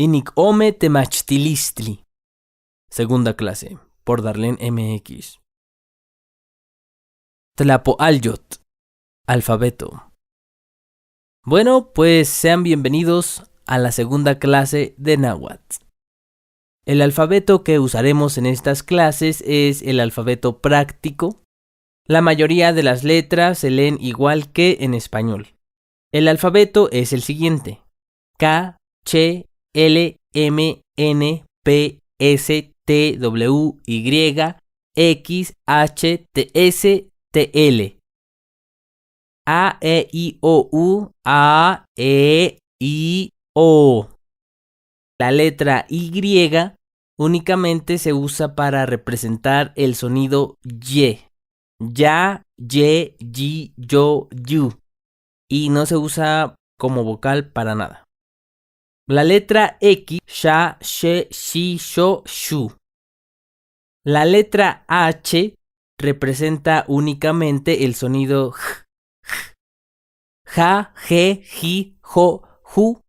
Inik ome temachtilistli. Segunda clase, por Darlene MX. Tlapoalyot. Alfabeto. Bueno, pues sean bienvenidos a la segunda clase de náhuatl. El alfabeto que usaremos en estas clases es el alfabeto práctico. La mayoría de las letras se leen igual que en español. El alfabeto es el siguiente: K, Ch, L, M, N, P, S, T, W, Y, X, H, T, S, T, L. A, E, I, O, U, A, E, I, O. La letra Y únicamente se usa para representar el sonido Y. Ya, ye, yi, yo, yu. Y no se usa como vocal para nada. La letra X, sha, she, shi, sho, shu. La letra H representa únicamente el sonido J, ja, je, ji, jo, ju.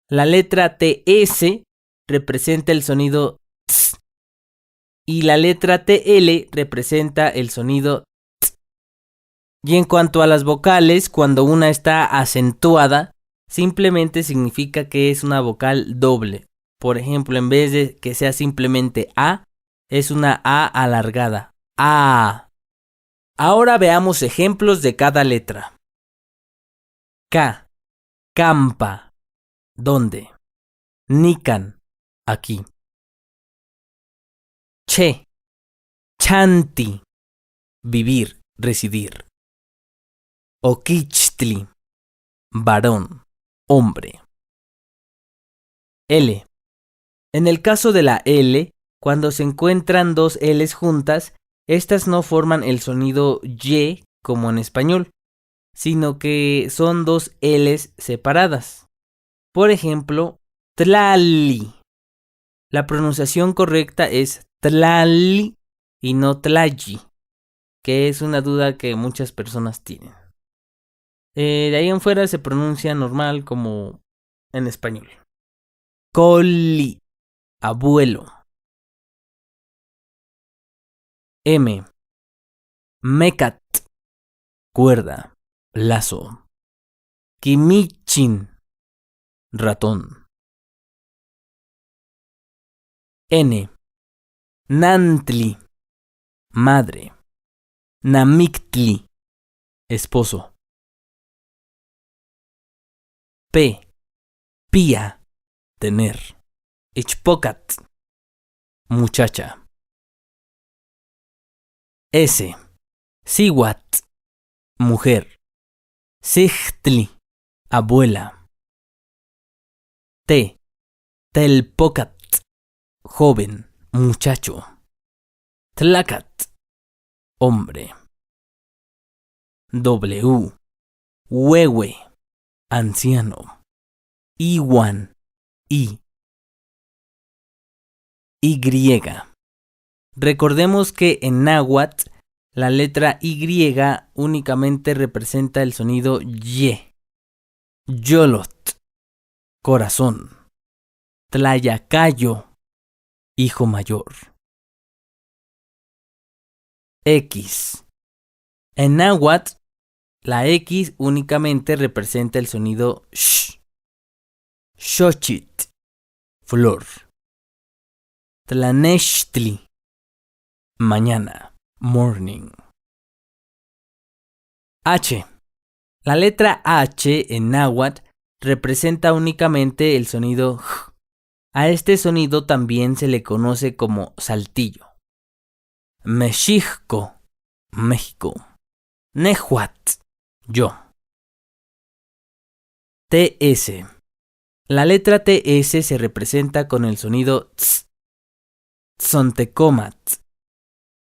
La letra TS representa el sonido ts. Y la letra TL representa el sonido ts. Y en cuanto a las vocales, cuando una está acentuada, simplemente significa que es una vocal doble. Por ejemplo, en vez de que sea simplemente A, es una A alargada. A. Ahora veamos ejemplos de cada letra. K. Campa. ¿Dónde? Nikan. Aquí. Che. Chanti. Vivir, residir. Oquichtli. Varón, hombre. L. En el caso de la L, cuando se encuentran dos L's juntas, estas no forman el sonido Y como en español, sino que son dos L's separadas. Por ejemplo, tlali. La pronunciación correcta es tlali y no tlayi, que es una duda que muchas personas tienen. De ahí en fuera se pronuncia normal como en español. Coli, abuelo. M. Mecat, cuerda, lazo. Kimichin, ratón. N. Nantli, madre. Namictli, esposo. P. Pía, tener. Ichpocat, muchacha. S. Siwat, mujer. Sichtli, abuela. T. Telpocat, joven, muchacho. Tlacat, hombre. W. Huehue, anciano. Iwan, y. Y. Recordemos que en náhuatl la letra Y únicamente representa el sonido Y. Yolot, corazón. Tlayacayo, hijo mayor. X. En náhuatl, la X únicamente representa el sonido sh. Xochitl, flor. Tlanechtli, mañana, morning. H. La letra H en náhuatl representa únicamente el sonido J. A este sonido también se le conoce como saltillo. Mexicco, México. Nehuatl, yo. TS. La letra TS se representa con el sonido ts. Tzontecomat,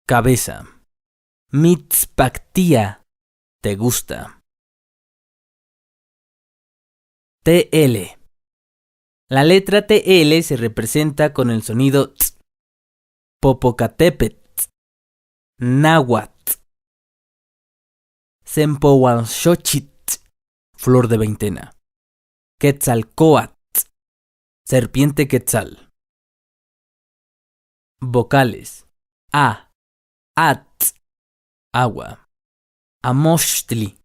cabeza. Mitzpactía, te gusta. TL. La letra TL se representa con el sonido ts. Popocatépetl, náhuatl. Sempohualxochitl, flor de veintena. Quetzalcóatl, serpiente quetzal. Vocales. A, at, agua. Amochtli,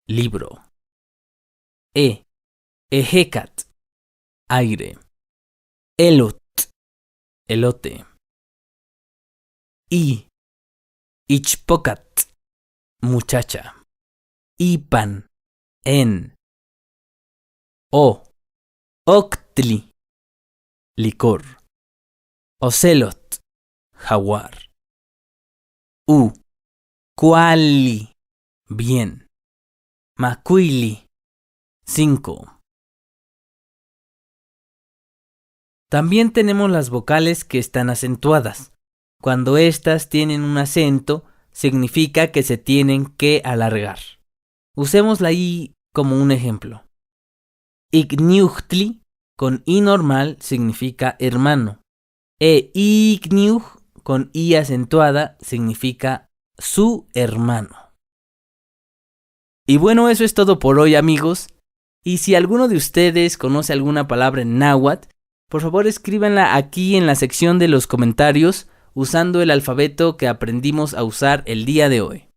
libro. Ejecat, aire. Elot, elote. Ichpocat, muchacha. Ipan, en. Octli, licor. Ocelot, jaguar. Cuali, bien. Macuili, 5. También tenemos las vocales que están acentuadas. Cuando éstas tienen un acento, significa que se tienen que alargar. Usemos la I como un ejemplo. Igniuchtli, con I normal, significa hermano. Igniuj, con I acentuada, significa su hermano. Y bueno, eso es todo por hoy, amigos. Y si alguno de ustedes conoce alguna palabra en náhuatl, por favor escríbanla aquí en la sección de los comentarios usando el alfabeto que aprendimos a usar el día de hoy.